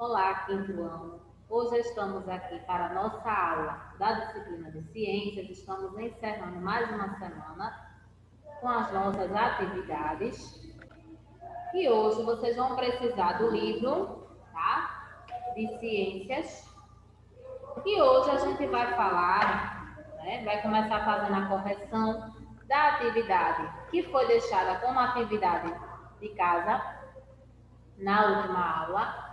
Olá, quinto ano. Hoje estamos aqui para a nossa aula da disciplina de Ciências. Estamos encerrando mais uma semana com as nossas atividades. E hoje vocês vão precisar do livro, tá? De Ciências. E hoje a gente vai falar, vai começar fazendo a correção da atividade que foi deixada como atividade de casa na última aula.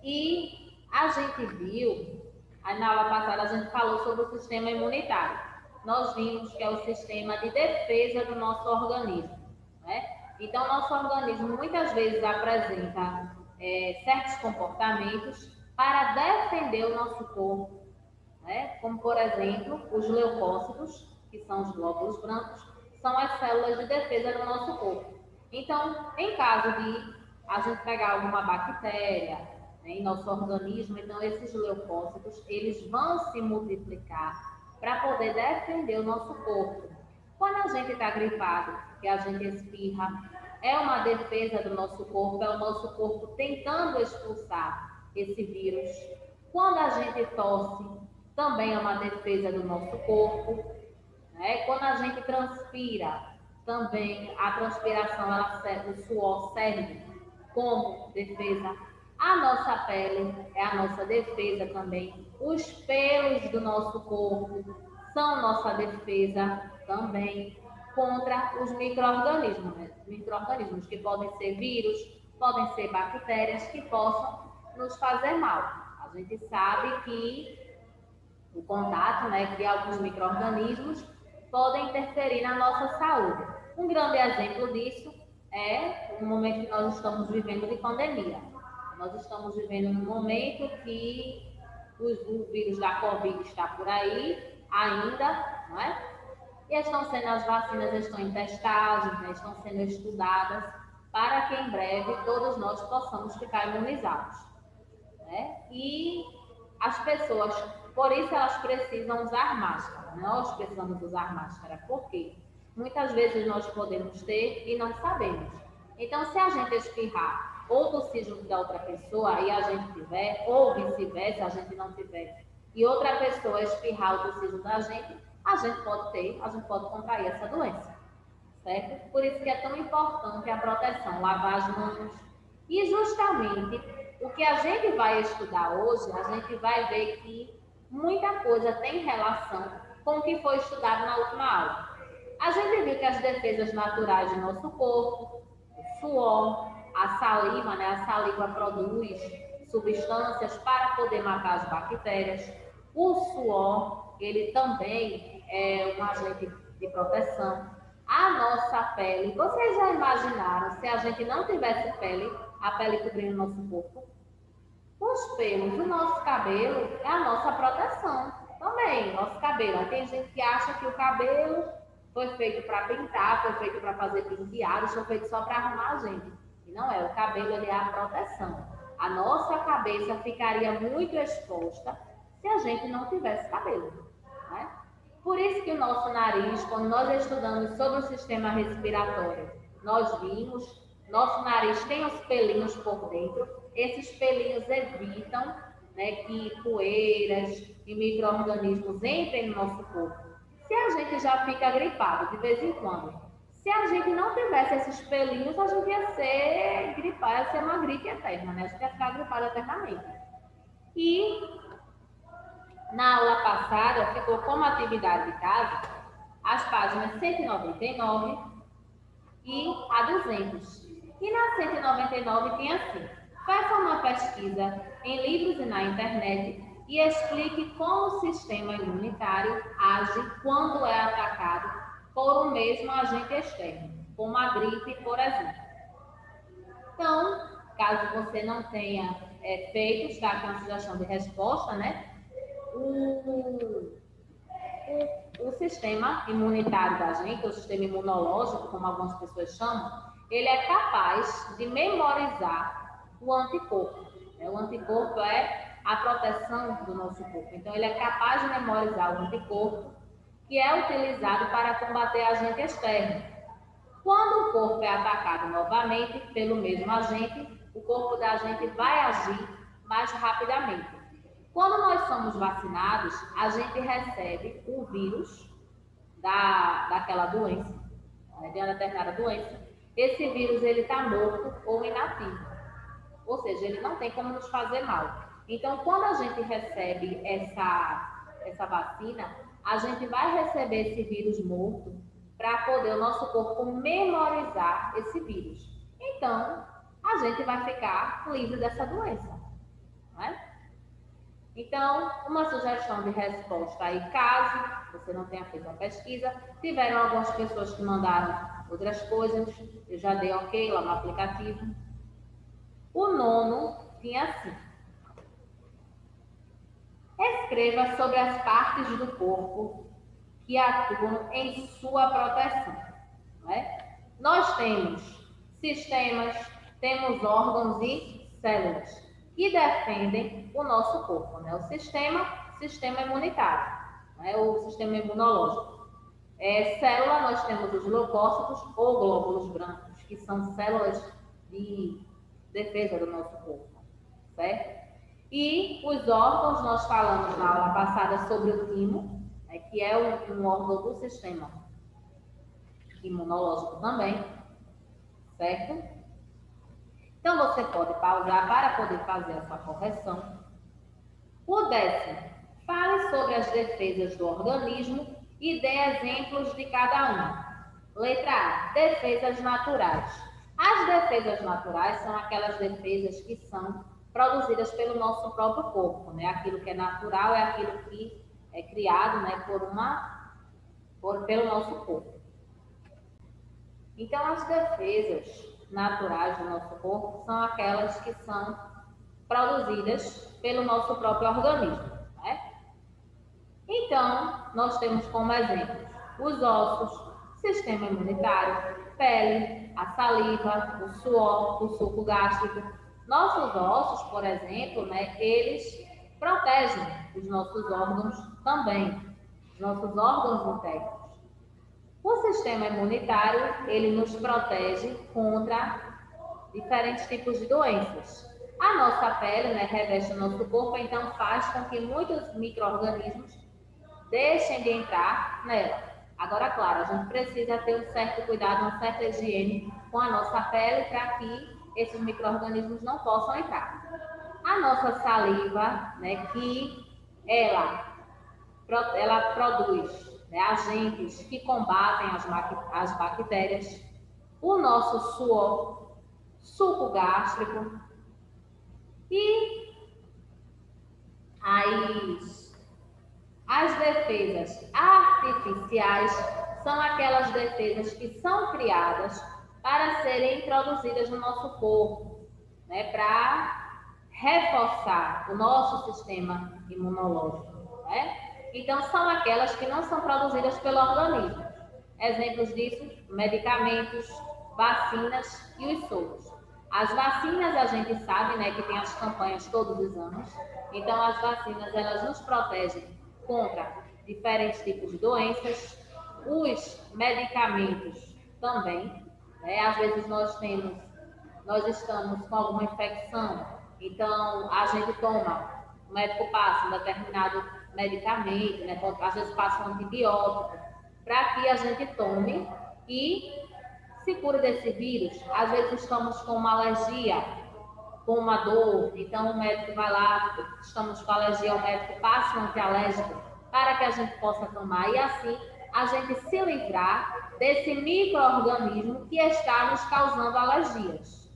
E a gente viu, aí na aula passada a gente falou sobre o sistema imunitário. Nós vimos que é o sistema de defesa do nosso organismo, né? Então, nosso organismo muitas vezes apresenta certos comportamentos para defender o nosso corpo, né? Como, por exemplo, os leucócitos, que são os glóbulos brancos, são as células de defesa do nosso corpo. Então, em caso de a gente pegar alguma bactéria, em nosso organismo, então esses leucócitos, eles vão se multiplicar para poder defender o nosso corpo. Quando a gente está gripado, que a gente espirra, é uma defesa do nosso corpo, é o nosso corpo tentando expulsar esse vírus. Quando a gente tosse, também é uma defesa do nosso corpo. Quando a gente transpira, também a transpiração, o suor serve como defesa. A nossa pele é a nossa defesa também. Os pelos do nosso corpo são nossa defesa também contra os micro-organismos, né? Micro-organismos que podem ser vírus, podem ser bactérias que possam nos fazer mal. A gente sabe que o contato, de alguns micro-organismos podem interferir na nossa saúde. Um grande exemplo disso é o momento que nós estamos vivendo de pandemia. Nós estamos vivendo num momento que o vírus da Covid está por aí ainda, não é? E as vacinas estão em testagem, estão sendo estudadas para que em breve todos nós possamos ficar imunizados. E as pessoas, por isso elas precisam usar máscara. Nós precisamos usar máscara, porque muitas vezes nós podemos ter e não sabemos. Então, se a gente espirrar ou tossir junto da outra pessoa e a gente tiver, ou vice-versa, a gente não tiver, e outra pessoa espirrar ou tossir junto da gente pode ter, a gente pode contrair essa doença, certo? Por isso que é tão importante a proteção, lavar as mãos. E justamente o que a gente vai estudar hoje, a gente vai ver que muita coisa tem relação com o que foi estudado na última aula. A gente viu que as defesas naturais do nosso corpo, o suor, a saliva, a saliva produz substâncias para poder matar as bactérias. O suor, ele também é um agente de proteção. A nossa pele, vocês já imaginaram se a gente não tivesse pele, a pele cobrindo o nosso corpo? Os pelos do nosso cabelo é a nossa proteção também, nosso cabelo. Tem gente que acha que o cabelo foi feito para pintar, foi feito para fazer penteados, foi feito só para arrumar a gente. E não é, o cabelo ele é a proteção. A nossa cabeça ficaria muito exposta se a gente não tivesse cabelo, né? Por isso que o nosso nariz, quando nós estudamos sobre o sistema respiratório, nós vimos, nosso nariz tem os pelinhos por dentro. Esses pelinhos evitam que poeiras e micro-organismos entrem no nosso corpo. Se a gente já fica gripado de vez em quando, se a gente não tivesse esses pelinhos, a gente ia ser gripado, ia ser uma gripe eterna, A gente ia ficar gripado eternamente. E na aula passada ficou como atividade de casa as páginas 199 e a 200. E na 199 tem assim: faça uma pesquisa em livros e na internet e explique como o sistema imunitário age quando é atacado por um mesmo agente externo, como a gripe, por exemplo. Então, caso você não tenha feito, está aqui uma sugestão de resposta, o sistema imunitário da gente, o sistema imunológico, como algumas pessoas chamam, ele é capaz de memorizar o anticorpo. O anticorpo é a proteção do nosso corpo. Então, ele é capaz de memorizar o anticorpo, que é utilizado para combater agente externo. Quando o corpo é atacado novamente pelo mesmo agente, o corpo da gente vai agir mais rapidamente. Quando nós somos vacinados, a gente recebe o vírus daquela doença, né, de uma determinada doença. Esse vírus ele está morto ou inativo, ou seja, ele não tem como nos fazer mal. Então, quando a gente recebe essa vacina, a gente vai receber esse vírus morto para poder o nosso corpo memorizar esse vírus. Então, a gente vai ficar livre dessa doença, não é? Então, uma sugestão de resposta aí, caso você não tenha feito a pesquisa, tiveram algumas pessoas que mandaram outras coisas, eu já dei ok lá no aplicativo. O nono tinha assim: escreva sobre as partes do corpo que atuam em sua proteção. Não é? Nós temos sistemas, temos órgãos e células que defendem o nosso corpo. Né? O sistema imunitário, né? O sistema imunológico. Célula, nós temos os leucócitos ou glóbulos brancos, que são células de defesa do nosso corpo, certo? E os órgãos, nós falamos na aula passada sobre o timo, né, que é um órgão do sistema imunológico também, certo? Então, você pode pausar para poder fazer a sua correção. O 10º, fale sobre as defesas do organismo e dê exemplos de cada uma. Letra A, defesas naturais. As defesas naturais são aquelas defesas que são produzidas pelo nosso próprio corpo, né? Aquilo que é natural é aquilo que é criado, né, pelo nosso corpo. Então, as defesas naturais do nosso corpo são aquelas que são produzidas pelo nosso próprio organismo, né? Então, nós temos como exemplo os ossos, sistema imunitário, pele, a saliva, o suor, o suco gástrico. Nossos ossos, por exemplo, né, eles protegem os nossos órgãos também, os nossos órgãos internos. O sistema imunitário, ele nos protege contra diferentes tipos de doenças. A nossa pele, né, reveste o nosso corpo, então faz com que muitos micro-organismos deixem de entrar nela. Agora, claro, a gente precisa ter um certo cuidado, uma certa higiene com a nossa pele para que esses micro-organismos não possam entrar. A nossa saliva, né, que ela produz, né, agentes que combatem as bactérias. O nosso suor, suco gástrico e as defesas artificiais são aquelas defesas que são criadas para serem introduzidas no nosso corpo, né, para reforçar o nosso sistema imunológico, né? Então, são aquelas que não são produzidas pelo organismo. Exemplos disso, medicamentos, vacinas e os soros. As vacinas a gente sabe, né, que tem as campanhas todos os anos. Então, as vacinas, elas nos protegem contra diferentes tipos de doenças. Os medicamentos também, né? Às vezes nós estamos com alguma infecção, então a gente toma, o médico passa um determinado medicamento, né? Às vezes passa um antibiótico, para que a gente tome e se cure desse vírus. Às vezes estamos com uma alergia, com uma dor, então o médico vai lá, estamos com alergia, o médico passa um antialérgico para que a gente possa tomar e assim a gente se livrar desse micro-organismo que está nos causando alergias.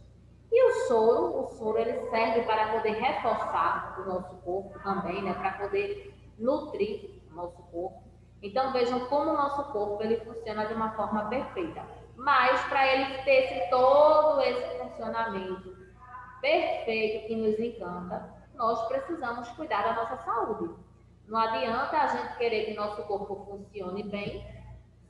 E o soro ele serve para poder reforçar o nosso corpo também, né, para poder nutrir o nosso corpo. Então vejam como o nosso corpo ele funciona de uma forma perfeita. Mas para ele ter todo esse funcionamento perfeito que nos encanta, nós precisamos cuidar da nossa saúde. Não adianta a gente querer que nosso corpo funcione bem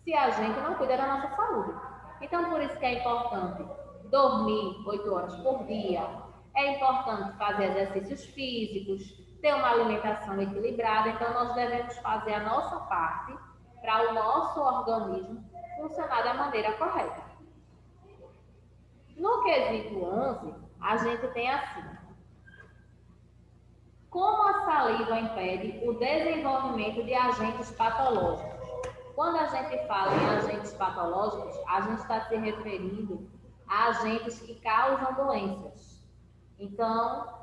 se a gente não cuida da nossa saúde. Então, por isso que é importante dormir 8 horas por dia, é importante fazer exercícios físicos, ter uma alimentação equilibrada. Então, nós devemos fazer a nossa parte para o nosso organismo funcionar da maneira correta. No quesito 11, a gente tem assim: saliva impede o desenvolvimento de agentes patológicos. Quando a gente fala em agentes patológicos, a gente está se referindo a agentes que causam doenças. Então,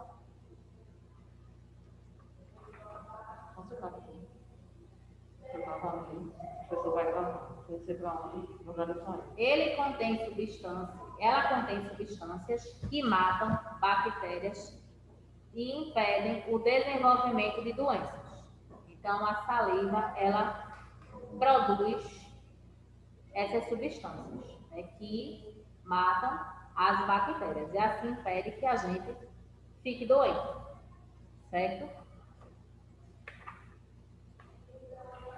ele contém substâncias, ela contém substâncias que matam bactérias e impedem o desenvolvimento de doenças. Então, a saliva, ela produz essas substâncias, né, que matam as bactérias e assim impede que a gente fique doente, certo?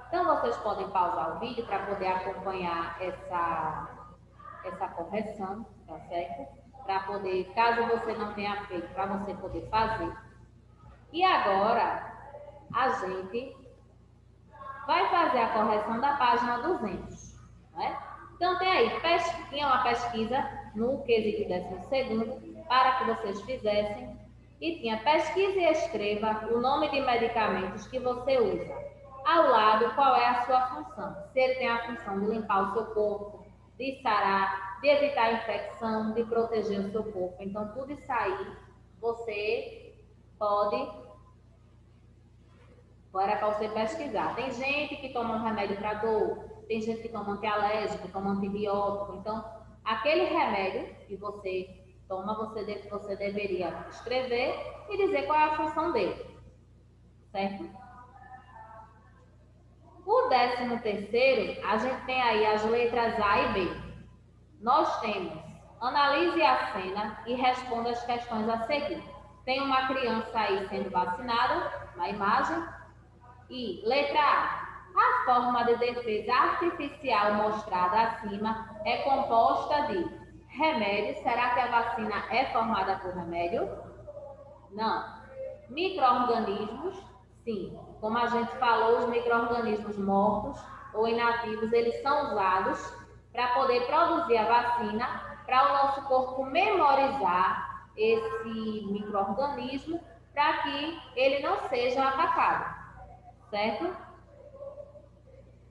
Então, vocês podem pausar o vídeo para poder acompanhar essa correção, tá certo? Para poder, caso você não tenha feito, para você poder fazer. E agora, a gente vai fazer a correção da página 200, né? Então, tem aí, tinha uma pesquisa no quesito 12º, para que vocês fizessem, e tinha pesquisa e escreva o nome de medicamentos que você usa. Ao lado, qual é a sua função? Se ele tem a função de limpar o seu corpo, de sarar, de evitar infecção, de proteger o seu corpo. Então, tudo isso aí, você pode... Agora é para você pesquisar. Tem gente que toma um remédio para dor, tem gente que toma antialérgico, toma antibiótico. Então, aquele remédio que você toma, você deveria escrever e dizer qual é a função dele. Certo? O 13º, a gente tem aí as letras A e B. Nós temos, analise a cena e responda as questões a seguir. Tem uma criança aí sendo vacinada, na imagem. E, letra A forma de defesa artificial mostrada acima é composta de remédio. Será que a vacina é formada por remédio? Não. Micro-organismos? Sim. Como a gente falou, os micro-organismos mortos ou inativos, eles são usados para poder produzir a vacina, para o nosso corpo memorizar esse micro-organismo, para que ele não seja atacado. Certo?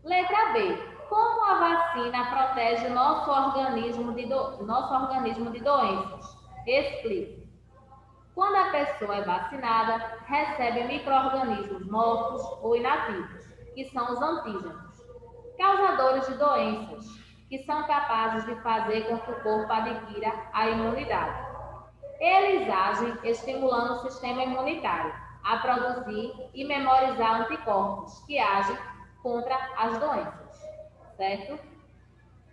Letra B. Como a vacina protege o nosso organismo de doenças? Explique. Quando a pessoa é vacinada, recebe micro-organismos mortos ou inativos, que são os antígenos, causadores de doenças, que são capazes de fazer com que o corpo adquira a imunidade. Eles agem estimulando o sistema imunitário a produzir e memorizar anticorpos que agem contra as doenças, certo?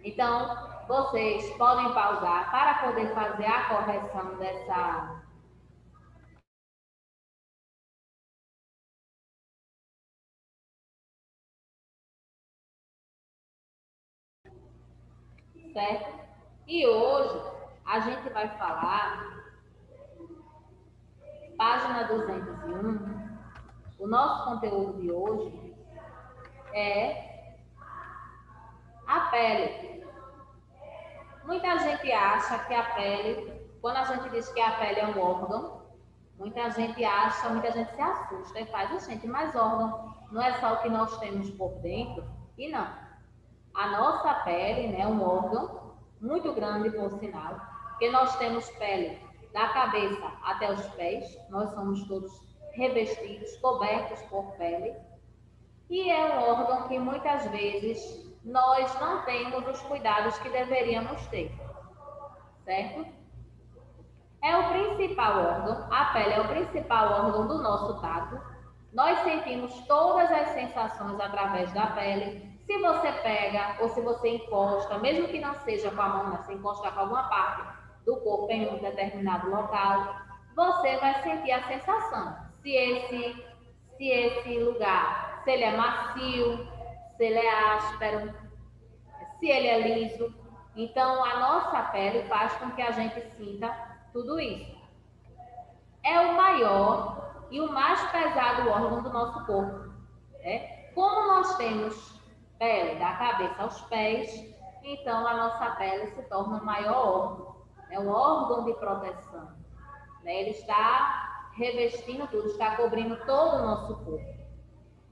Então, vocês podem pausar para poder fazer a correção dessa... Certo? E hoje a gente vai falar, página 201, o nosso conteúdo de hoje é a pele. Muita gente acha que a pele, quando a gente diz que a pele é um órgão, muita gente se assusta e faz, gente, mas órgão não é só o que nós temos por dentro? E não. A nossa pele, né, é um órgão muito grande, por sinal, porque nós temos pele da cabeça até os pés, nós somos todos revestidos, cobertos por pele, e é um órgão que muitas vezes nós não temos os cuidados que deveríamos ter, certo? É o principal órgão, a pele é o principal órgão do nosso tato. Nós sentimos todas as sensações através da pele. Se você pega ou se você encosta, mesmo que não seja com a mão, mas se encostar com alguma parte do corpo em um determinado local, você vai sentir a sensação. Se esse lugar, se ele é macio, se ele é áspero, se ele é liso. Então, a nossa pele faz com que a gente sinta tudo isso. É o maior e o mais pesado órgão do nosso corpo. Né? Como nós temos pele da cabeça aos pés, então a nossa pele se torna o maior órgão. É um órgão de proteção. Né? Ele está revestindo tudo, está cobrindo todo o nosso corpo.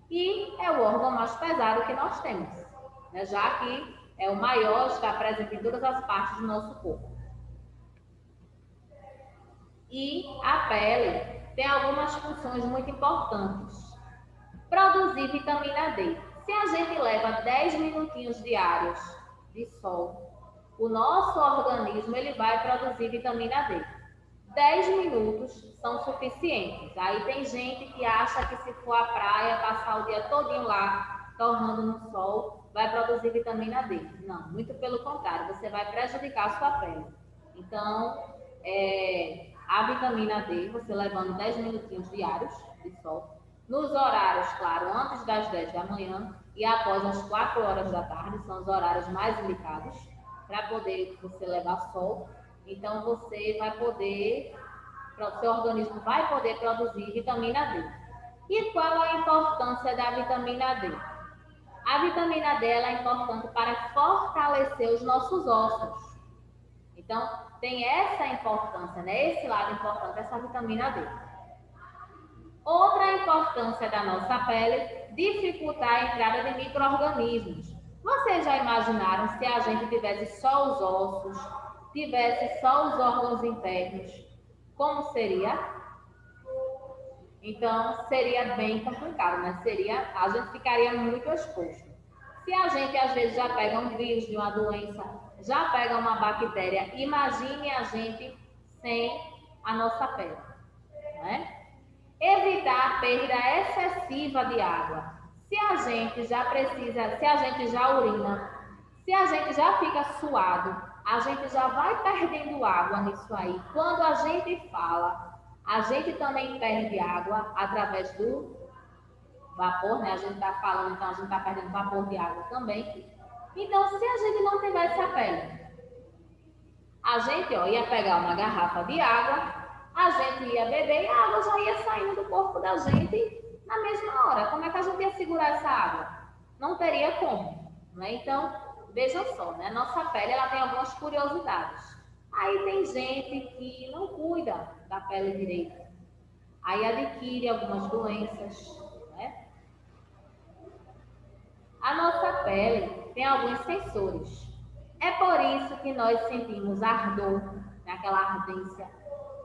E é o órgão mais pesado que nós temos, né? Já que é o maior, está presente em todas as partes do nosso corpo. E a pele tem algumas funções muito importantes. Produzir vitamina D. Se a gente leva 10 minutinhos diários de sol, o nosso organismo ele vai produzir vitamina D. 10 minutos são suficientes. Aí tem gente que acha que se for à praia, passar o dia todinho lá, torrando no sol, vai produzir vitamina D. Não, muito pelo contrário, você vai prejudicar a sua pele. Então, a vitamina D, você levando 10 minutinhos diários de sol, nos horários, claro, antes das 10 da manhã e após as 4 horas da tarde, são os horários mais indicados para poder você levar sol. Então, você vai poder, o seu organismo vai poder produzir vitamina D. E qual a importância da vitamina D? A vitamina D ela é importante para fortalecer os nossos ossos. Então, tem essa importância, né? Esse lado importante, essa vitamina D. Outra importância da nossa pele, dificultar a entrada de micro-organismos. Vocês já imaginaram se a gente tivesse só os ossos, tivesse só os órgãos internos, como seria? Então, seria bem complicado, né? A gente ficaria muito exposto. Se a gente, às vezes, já pega um vírus de uma doença, já pega uma bactéria, imagine a gente sem a nossa pele, né? Evitar a perda excessiva de água. Se a gente já precisa, se a gente já urina, se a gente já fica suado, a gente já vai perdendo água nisso aí. Quando a gente fala, a gente também perde água através do vapor, né? A gente está falando, então a gente está perdendo vapor de água também. Então, se a gente não tivesse a pele, a gente ia pegar uma garrafa de água, a gente ia beber e a água já ia saindo do corpo da gente na mesma hora. Como é que a gente ia segurar essa água? Não teria como, né? Então, veja só, né? Nossa pele ela tem algumas curiosidades. Aí tem gente que não cuida da pele direito. Aí adquire algumas doenças, né? A nossa pele tem alguns sensores. É por isso que nós sentimos ardor, né? Aquela ardência.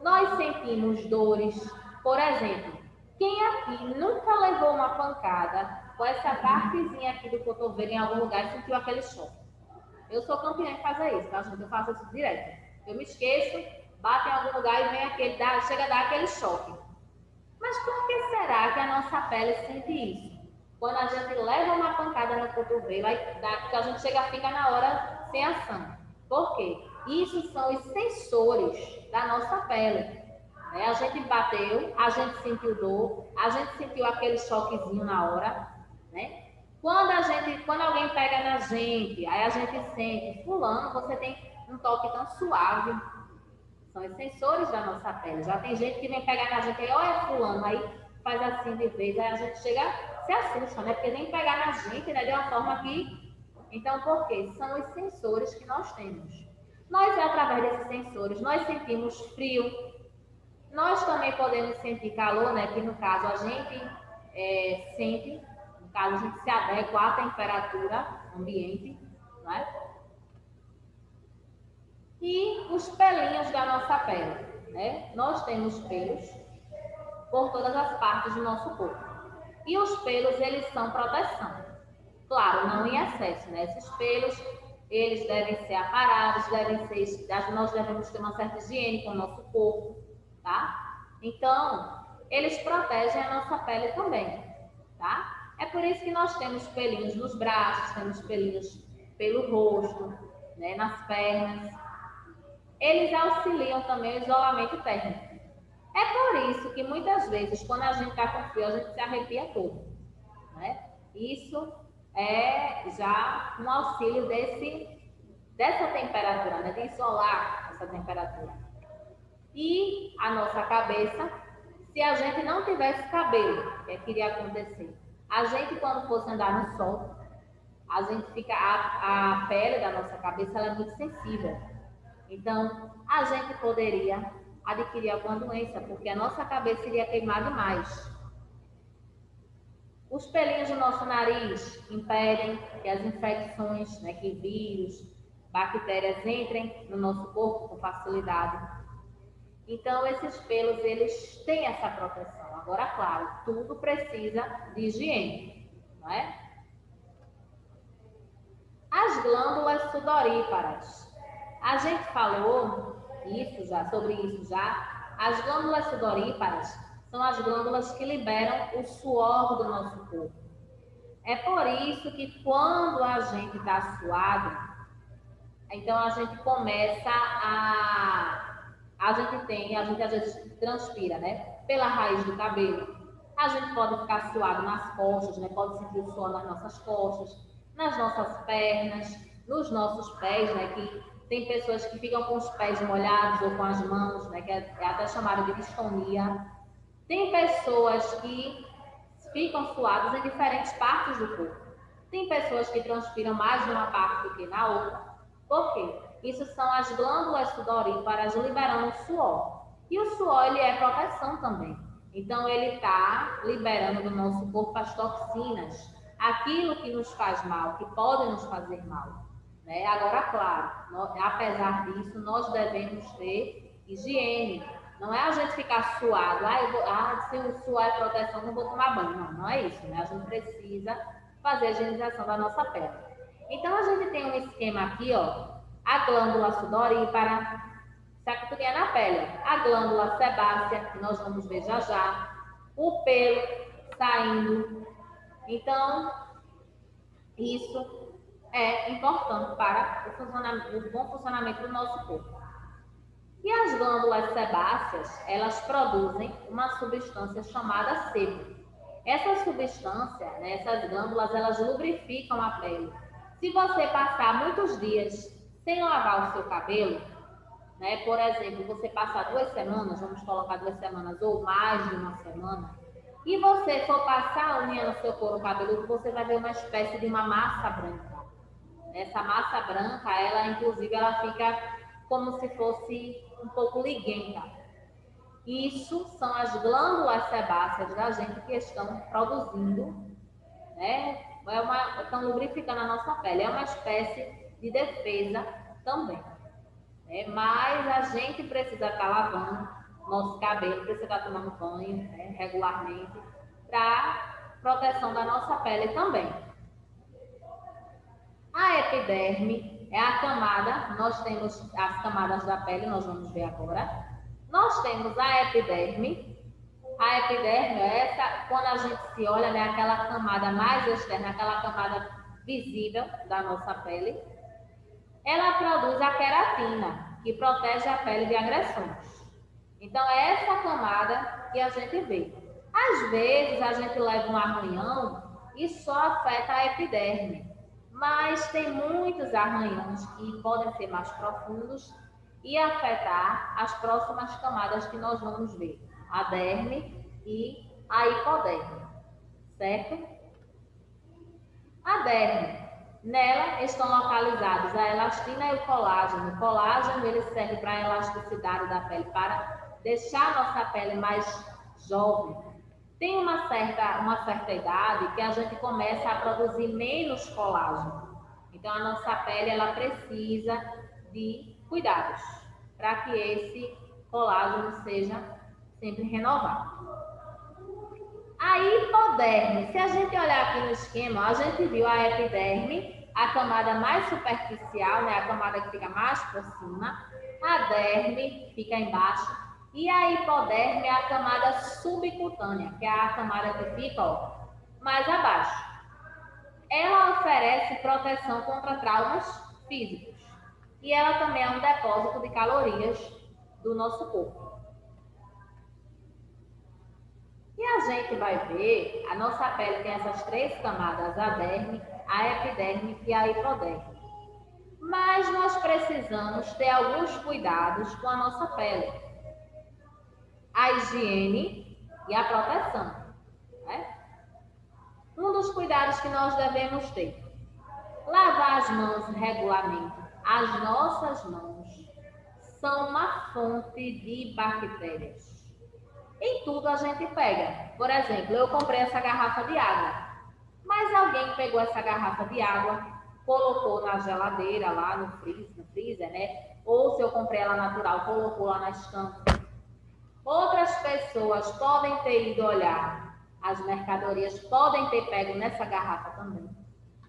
Nós sentimos dores. Por exemplo, quem aqui nunca levou uma pancada com essa partezinha aqui do cotovelo em algum lugar e sentiu aquele choque? Eu sou campeã em fazer isso, tá, gente? Eu faço isso direto. Eu me esqueço, bato em algum lugar e vem chega a dar aquele choque. Mas por que será que a nossa pele sente isso? Quando a gente leva uma pancada no cotovelo, a gente fica na hora sem ação. Por quê? Isso são os sensores da nossa pele. Né? A gente bateu, a gente sentiu dor, a gente sentiu aquele choquezinho na hora. Né? Quando alguém pega na gente, aí a gente sente, fulano, você tem um toque tão suave. São os sensores da nossa pele. Já tem gente que vem pegar na gente e olha fulano, aí faz assim de vez, aí a gente chega, se assusta, né? Porque vem pegar na gente, né? De uma forma que... Então, por quê? São os sensores que nós temos. Nós, através desses sensores, nós sentimos frio. Nós também podemos sentir calor, né? Que no caso a gente sente, no caso a gente se adequa à temperatura ambiente, né? E os pelinhos da nossa pele, né? Nós temos pelos por todas as partes do nosso corpo. E os pelos, eles são proteção. Claro, não em excesso, né? Esses pelos, eles devem ser aparados, nós devemos ter uma certa higiene com o nosso corpo, tá? Então, eles protegem a nossa pele também, tá? É por isso que nós temos pelinhos nos braços, temos pelinhos pelo rosto, né? Nas pernas. Eles auxiliam também o isolamento térmico. É por isso que muitas vezes, quando a gente está com frio, a gente se arrepia todo, né? Isso é já um auxílio dessa temperatura, né? De isolar essa temperatura. E a nossa cabeça, se a gente não tivesse cabelo, o que iria acontecer? A gente, quando fosse andar no sol, a gente fica, a pele da nossa cabeça ela é muito sensível. Então, a gente poderia adquirir alguma doença, porque a nossa cabeça iria queimar demais. Os pelinhos do nosso nariz impedem que as infecções, né, que vírus, bactérias entrem no nosso corpo com facilidade. Então, esses pelos, eles têm essa proteção. Agora, claro, tudo precisa de higiene, não é? As glândulas sudoríparas. A gente falou sobre isso já. As glândulas sudoríparas são as glândulas que liberam o suor do nosso corpo. É por isso que quando a gente está suado, então a gente começa a gente às vezes transpira, né? Pela raiz do cabelo. A gente pode ficar suado nas costas, né? Pode sentir o suor nas nossas costas, nas nossas pernas, nos nossos pés, né? Que tem pessoas que ficam com os pés molhados ou com as mãos, né? Que é até chamado de distonia. Tem pessoas que ficam suadas em diferentes partes do corpo. Tem pessoas que transpiram mais de uma parte do que na outra. Por quê? Isso são as glândulas sudoríparas liberando suor. E o suor, ele é proteção também. Então, ele está liberando do nosso corpo as toxinas, aquilo que nos faz mal, que pode nos fazer mal. Né? Agora, claro, apesar disso, nós devemos ter higiene. Não é a gente ficar suado, se o suor é proteção, não vou tomar banho. Não, não é isso. Né? A gente precisa fazer a higienização da nossa pele. Então, a gente tem um esquema aqui, ó, a glândula sudorípara, isso tudo é na pele, a glândula sebácea, que nós vamos ver já já, o pelo saindo. Então, isso é importante para o bom funcionamento do nosso corpo. E as glândulas sebáceas, elas produzem uma substância chamada sebo. Essa substância, né, essas glândulas, elas lubrificam a pele. Se você passar muitos dias sem lavar o seu cabelo, né, por exemplo, você passar 2 semanas, vamos colocar 2 semanas ou mais de uma semana, e você for passar a unha no seu couro cabeludo, você vai ver uma espécie de uma massa branca. Essa massa branca, ela inclusive, ela fica como se fosse um pouco liguenta. Isso são as glândulas sebáceas da gente que estão produzindo, né? Estão lubrificando a nossa pele. É uma espécie de defesa também. Né? Mas a gente precisa estar lavando nosso cabelo, precisa estar tomando banho, né, regularmente, para proteção da nossa pele também. A epiderme é a camada, nós temos as camadas da pele, nós vamos ver agora. Nós temos a epiderme. A epiderme é essa, quando a gente se olha, né, aquela camada mais externa, aquela camada visível da nossa pele. Ela produz a queratina, que protege a pele de agressões. Então, é essa camada que a gente vê. Às vezes, a gente leva um arranhão e só afeta a epiderme. Mas tem muitos arranhões que podem ser mais profundos e afetar as próximas camadas que nós vamos ver, a derme e a hipoderme, certo? A derme, nela estão localizados a elastina e o colágeno. O colágeno, ele serve para a elasticidade da pele, para deixar a nossa pele mais jovem. Tem uma certa idade que a gente começa a produzir menos colágeno. Então, a nossa pele, ela precisa de cuidados para que esse colágeno seja sempre renovado. A hipoderme, se a gente olhar aqui no esquema, a gente viu a epiderme, a camada mais superficial, né, a camada que fica mais por cima, a derme fica embaixo, e a hipoderme é a camada subcutânea, que é a camada que fica, ó, mais abaixo. Ela oferece proteção contra traumas físicos. E ela também é um depósito de calorias do nosso corpo. E a gente vai ver, a nossa pele tem essas 3 camadas, a derme, a epiderme e a hipoderme. Mas nós precisamos ter alguns cuidados com a nossa pele. A higiene e a proteção. Né? Um dos cuidados que nós devemos ter: lavar as mãos regularmente, as nossas mãos, são uma fonte de bactérias. Em tudo a gente pega. Por exemplo, eu comprei essa garrafa de água, mas alguém pegou essa garrafa de água, colocou na geladeira, lá no freezer, né? Ou se eu comprei ela natural, colocou lá na estante. Outras pessoas podem ter ido olhar as mercadorias, podem ter pego nessa garrafa também.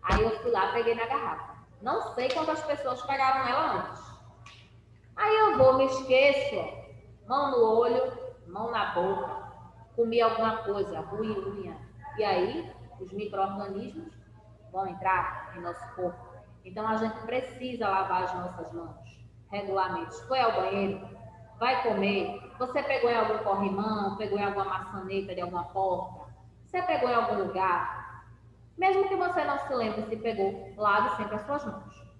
Aí eu fui lá, peguei na garrafa. Não sei quantas pessoas pegaram ela antes. Aí eu vou, me esqueço, mão no olho, mão na boca, comi alguma coisa, ruim, unha. E aí os micro-organismos vão entrar em nosso corpo. Então a gente precisa lavar as nossas mãos regularmente. Foi ao banheiro, vai comer, você pegou em algum corrimão, pegou em alguma maçaneta de alguma porta, você pegou em algum lugar, mesmo que você não se lembre se pegou, lave sempre as suas mãos.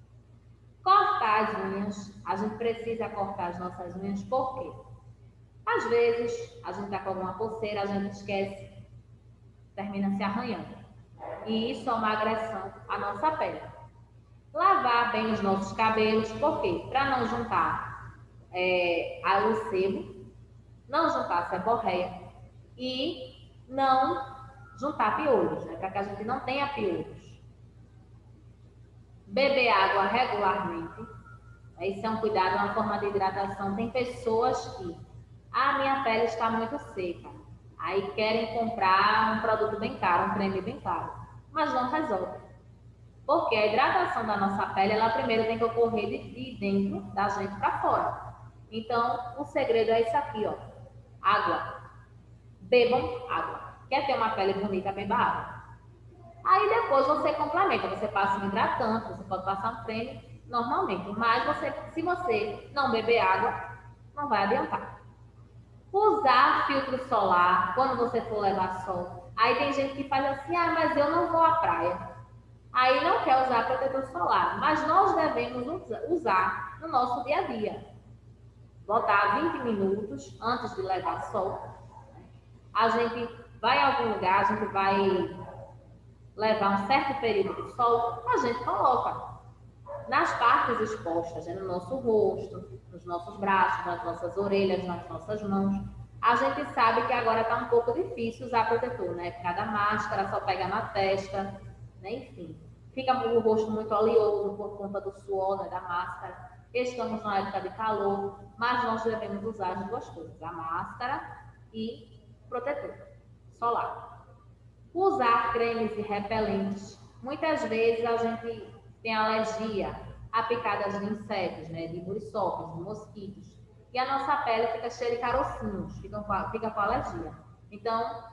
Cortar as unhas, a gente precisa cortar as nossas unhas, por quê? Às vezes, a gente está com alguma coceira, a gente esquece, termina se arranhando. E isso é uma agressão à nossa pele. Lavar bem os nossos cabelos, por quê? Para não juntar o sebo, não juntar seborréia e não juntar piolhos, né? Para que a gente não tenha piolhos. Beber água regularmente, isso é um cuidado, uma forma de hidratação. Tem pessoas que a minha pele está muito seca, aí querem comprar um produto bem caro, um creme bem caro, mas não resolve. Porque a hidratação da nossa pele, ela primeiro tem que ocorrer de dentro da gente para fora. Então, o segredo é isso aqui, ó. Água. Bebam água. Quer ter uma pele bonita, beba água. Aí depois você complementa, você passa um hidratante, você pode passar um creme normalmente. Mas se você não beber água, não vai adiantar. Usar filtro solar quando você for levar sol. Aí tem gente que faz assim, mas eu não vou à praia. Aí não quer usar protetor solar, mas nós devemos usar no nosso dia a dia. Botar 20 minutos antes de levar sol. A gente vai a algum lugar, a gente vai levar um certo período de sol, a gente coloca nas partes expostas, no nosso rosto, nos nossos braços, nas nossas orelhas, nas nossas mãos. A gente sabe que agora está um pouco difícil usar protetor, né? Por causa da máscara, só pega na testa, né? Enfim. Fica o rosto muito oleoso por conta do suor, né? Da máscara. Estamos na época de calor, mas nós devemos usar as duas coisas, a máscara e protetor solar. Usar cremes e repelentes. Muitas vezes a gente tem alergia a picadas de insetos, né? De muriçocas, de mosquitos. E a nossa pele fica cheia de carocinhos, fica com alergia. Então,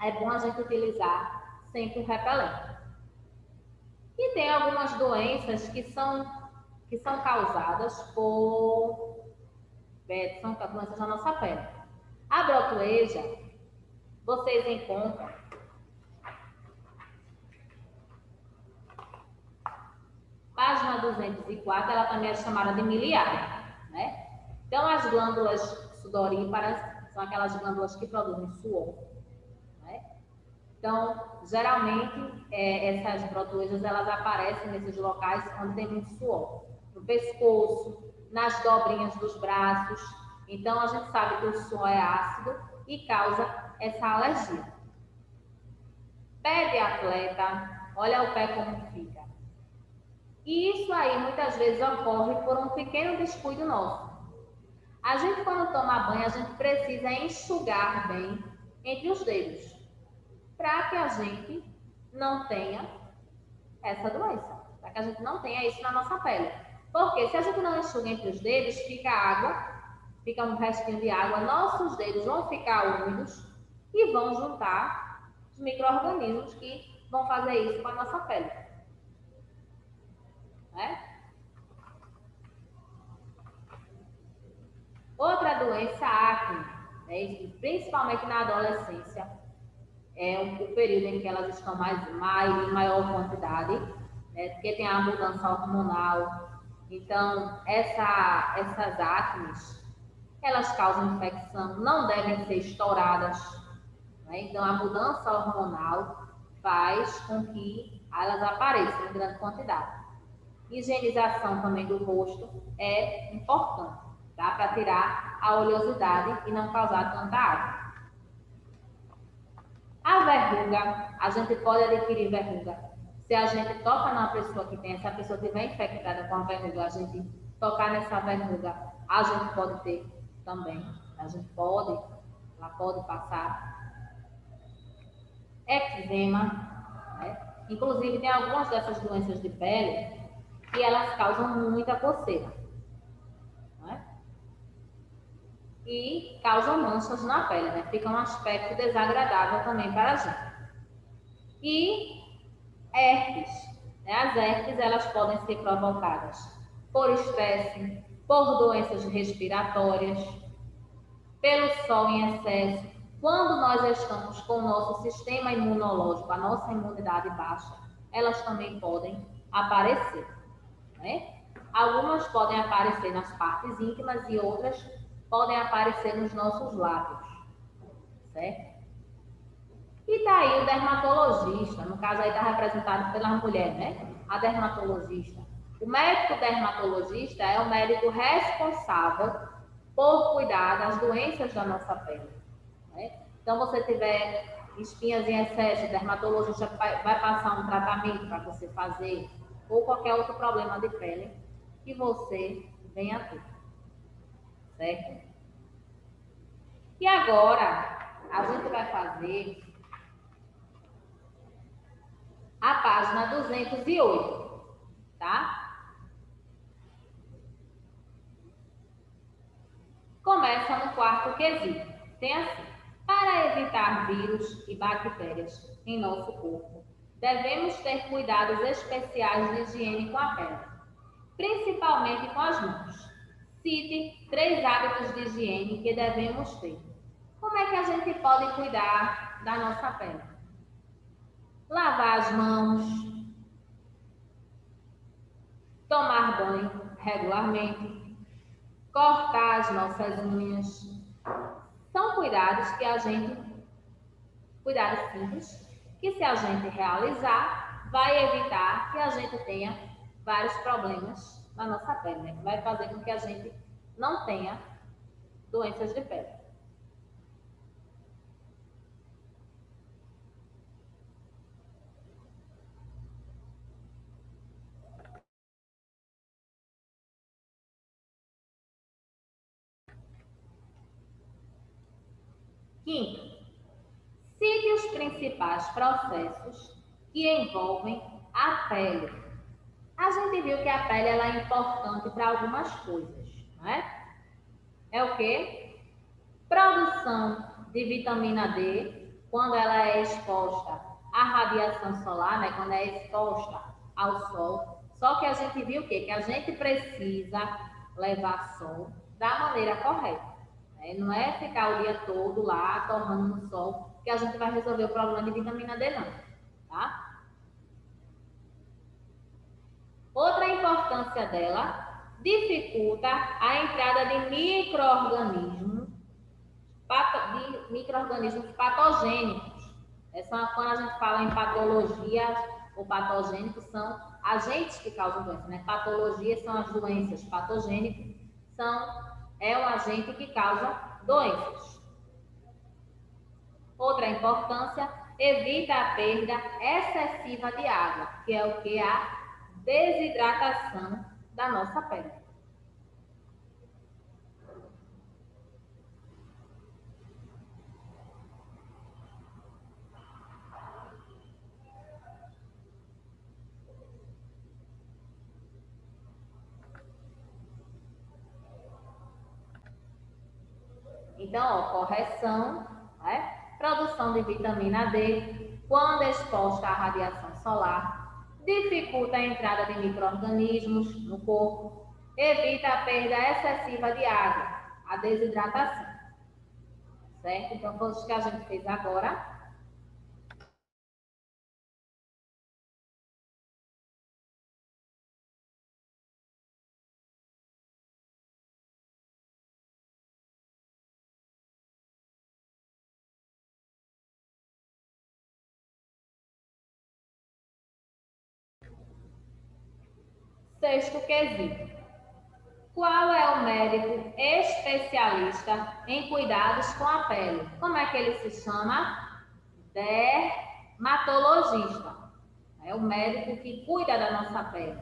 é bom a gente utilizar sempre o repelente. E tem algumas doenças que são causadas são doenças na nossa pele. A brotoeja, vocês encontram página 204, ela também é chamada de miliar, né? Então, as glândulas sudoríparas são aquelas glândulas que produzem suor, né? Então, geralmente, essas brotoejas, elas aparecem nesses locais onde tem muito suor. No pescoço, nas dobrinhas dos braços. Então, a gente sabe que o suor é ácido e causa essa alergia. Pé de atleta, olha o pé como fica. E isso aí, muitas vezes, ocorre por um pequeno descuido nosso. A gente, quando toma banho, a gente precisa enxugar bem entre os dedos, para que a gente não tenha essa doença, para que a gente não tenha isso na nossa pele. Porque se a gente não enxuga entre os dedos, fica água, fica um restinho de água, nossos dedos vão ficar úmidos e vão juntar os micro-organismos que vão fazer isso com a nossa pele. Né? Outra doença, a acne, né? Principalmente na adolescência, é o período em que elas estão em maior quantidade, né? Porque tem a mudança hormonal. Então, essas acnes, elas causam infecção, não devem ser estouradas, né? Então, a mudança hormonal faz com que elas apareçam em grande quantidade. Higienização também do rosto é importante, tá? Para tirar a oleosidade e não causar tanta água. A verruga, a gente pode adquirir verruga. Se a gente toca numa pessoa que tem, se a pessoa estiver infectada com a verruga, a gente tocar nessa verruga, a gente pode ter também. A gente pode, ela pode passar. Eczema, né? Inclusive tem algumas dessas doenças de pele que elas causam muita coceira, né? E causam manchas na pele, né? Fica um aspecto desagradável também para a gente. E herpes, né? As herpes elas podem ser provocadas por estresse, por doenças respiratórias, pelo sol em excesso. Quando nós estamos com o nosso sistema imunológico, a nossa imunidade baixa, elas também podem aparecer, né? Algumas podem aparecer nas partes íntimas e outras podem aparecer nos nossos lábios, certo? E tá aí o dermatologista, no caso aí está representado pela mulher, né? A dermatologista. O médico dermatologista é o médico responsável por cuidar das doenças da nossa pele, né? Então, você tiver espinhas em excesso, o dermatologista vai passar um tratamento para você fazer, ou qualquer outro problema de pele que você venha ter, certo? E agora, a gente vai fazer a página 208, tá? Começa no quarto quesito. Tem assim: para evitar vírus e bactérias em nosso corpo, devemos ter cuidados especiais de higiene com a pele, principalmente com as mãos. Cite 3 hábitos de higiene que devemos ter. Como é que a gente pode cuidar da nossa pele? Lavar as mãos, tomar banho regularmente, cortar as nossas unhas. São cuidados simples, que se a gente realizar, vai evitar que a gente tenha vários problemas na nossa pele, né? Vai fazer com que a gente não tenha doenças de pele. Quinto, cite os principais processos que envolvem a pele. A gente viu que a pele ela é importante para algumas coisas, não é? É o quê? Produção de vitamina D, quando ela é exposta à radiação solar, né? Quando é exposta ao sol. Só que a gente viu o quê? Que a gente precisa levar sol da maneira correta, né? Não é ficar o dia todo lá torrando no sol que a gente vai resolver o problema de vitamina D, não, tá? Outra importância dela, dificulta a entrada de micro-organismos patogênicos. Quando a gente fala em patologias ou patogênicos, são agentes que causam doença, né? Patologias são as doenças, patogênicos é um agente que causa doenças. Outra importância, evita a perda excessiva de água, que é o que? A desidratação da nossa pele. Então, ó, correção, né? Produção de vitamina D, quando exposta à radiação solar, dificulta a entrada de micro-organismos no corpo, evita a perda excessiva de água, a desidratação, certo? Então, foi isso que a gente fez agora. Sexto quesito. Qual é o médico especialista em cuidados com a pele? Como é que ele se chama? Dermatologista. É o médico que cuida da nossa pele.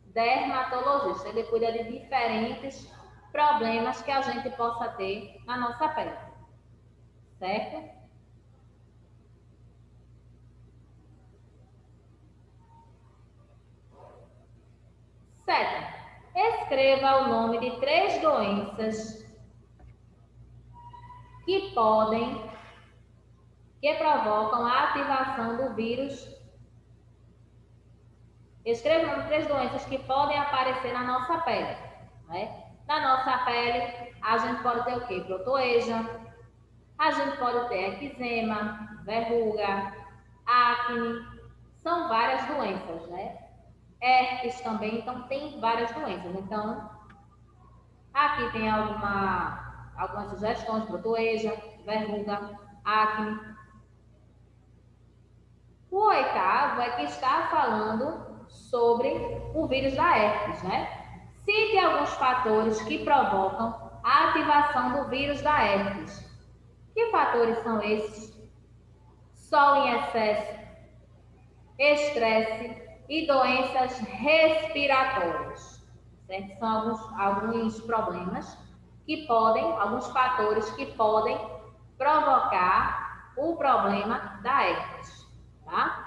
Dermatologista. Ele cuida de diferentes problemas que a gente possa ter na nossa pele. Certo? Sétimo. Escreva o nome de 3 doenças que provocam a ativação do vírus. Escreva o nome de 3 doenças que podem aparecer na nossa pele. Né? Na nossa pele, a gente pode ter o quê? Protoeja, a gente pode ter eczema, verruga, acne, são várias doenças, né? Herpes também, então tem várias doenças. Então, aqui tem algumas sugestões, protoeja, verruga, acne. O oitavo é que está falando sobre o vírus da herpes, né? Cite alguns fatores que provocam a ativação do vírus da herpes. Que fatores são esses? Sol em excesso, estresse e doenças respiratórias. Certo? São alguns problemas que alguns fatores que podem provocar o problema da herpes, tá?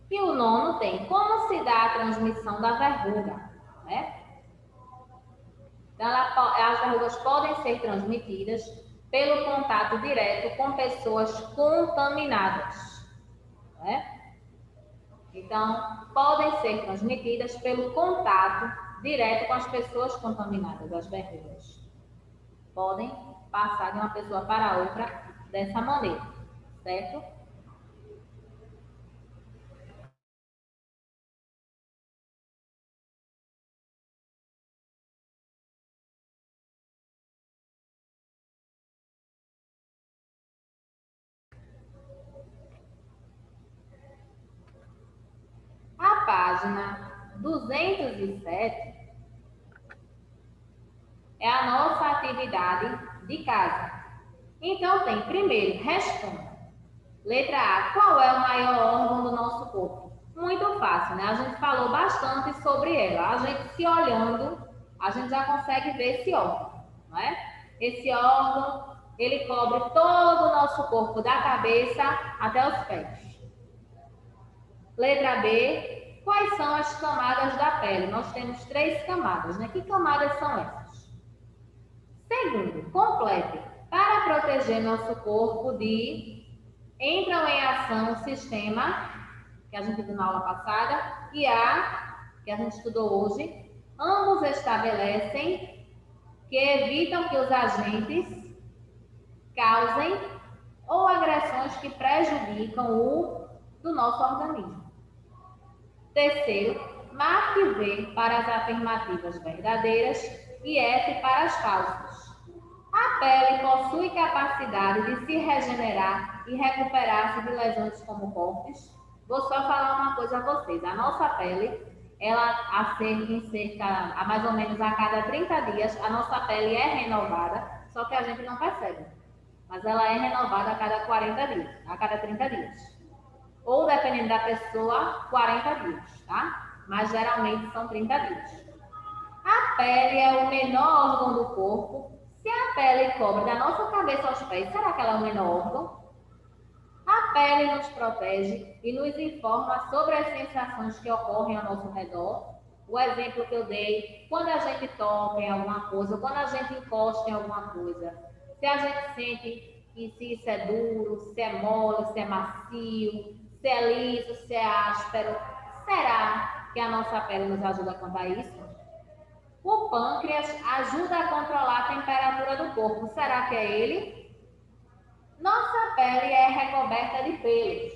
E o nono tem como se dá a transmissão da verruga, né? Então, as verrugas podem ser transmitidas pelo contato direto com pessoas contaminadas, né? Então, podem ser transmitidas pelo contato direto com as pessoas contaminadas, as verrugas. Podem passar de uma pessoa para outra dessa maneira, certo? A página 207 é a nossa atividade de casa. Então, tem primeiro, responda. Letra A, qual é o maior órgão do nosso corpo? Muito fácil, né? A gente falou bastante sobre ela. A gente se olhando, a gente já consegue ver esse órgão, não é? Esse órgão, ele cobre todo o nosso corpo, da cabeça até os pés. Letra B, quais são as camadas da pele? Nós temos 3 camadas, né? Que camadas são essas? Segundo, complete. Para proteger nosso corpo entram em ação o sistema, que a gente viu na aula passada, e que a gente estudou hoje. Ambos estabelecem que evitam que os agentes causem ou agressões que prejudicam o do nosso organismo. Terceiro, marque V para as afirmativas verdadeiras e F para as falsas. A pele possui capacidade de se regenerar e recuperar-se de lesões como cortes. Vou só falar uma coisa a vocês. A nossa pele, a mais ou menos a cada 30 dias, a nossa pele é renovada, só que a gente não percebe. Mas ela é renovada a cada 40 dias, a cada 30 dias. Ou, dependendo da pessoa, 40 dias, tá? Mas geralmente são 30 dias. A pele é o menor órgão do corpo. Se a pele cobre da nossa cabeça aos pés, será que ela é o menor órgão? A pele nos protege e nos informa sobre as sensações que ocorrem ao nosso redor. O exemplo que eu dei, quando a gente toca em alguma coisa, quando a gente encosta em alguma coisa, se a gente sente que se isso é duro, se é mole, se é macio, se é liso, se é áspero, será que a nossa pele nos ajuda a contar isso? O pâncreas ajuda a controlar a temperatura do corpo. Será que é ele? Nossa pele é recoberta de pelos.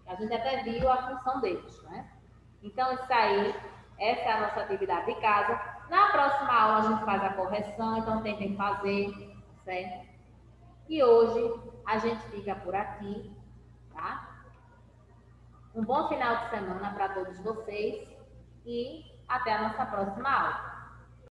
A gente até viu a função deles, né? Então, isso aí, essa é a nossa atividade de casa. Na próxima aula a gente faz a correção, então tentem fazer, certo? E hoje a gente fica por aqui, tá? Um bom final de semana para todos vocês e até a nossa próxima aula.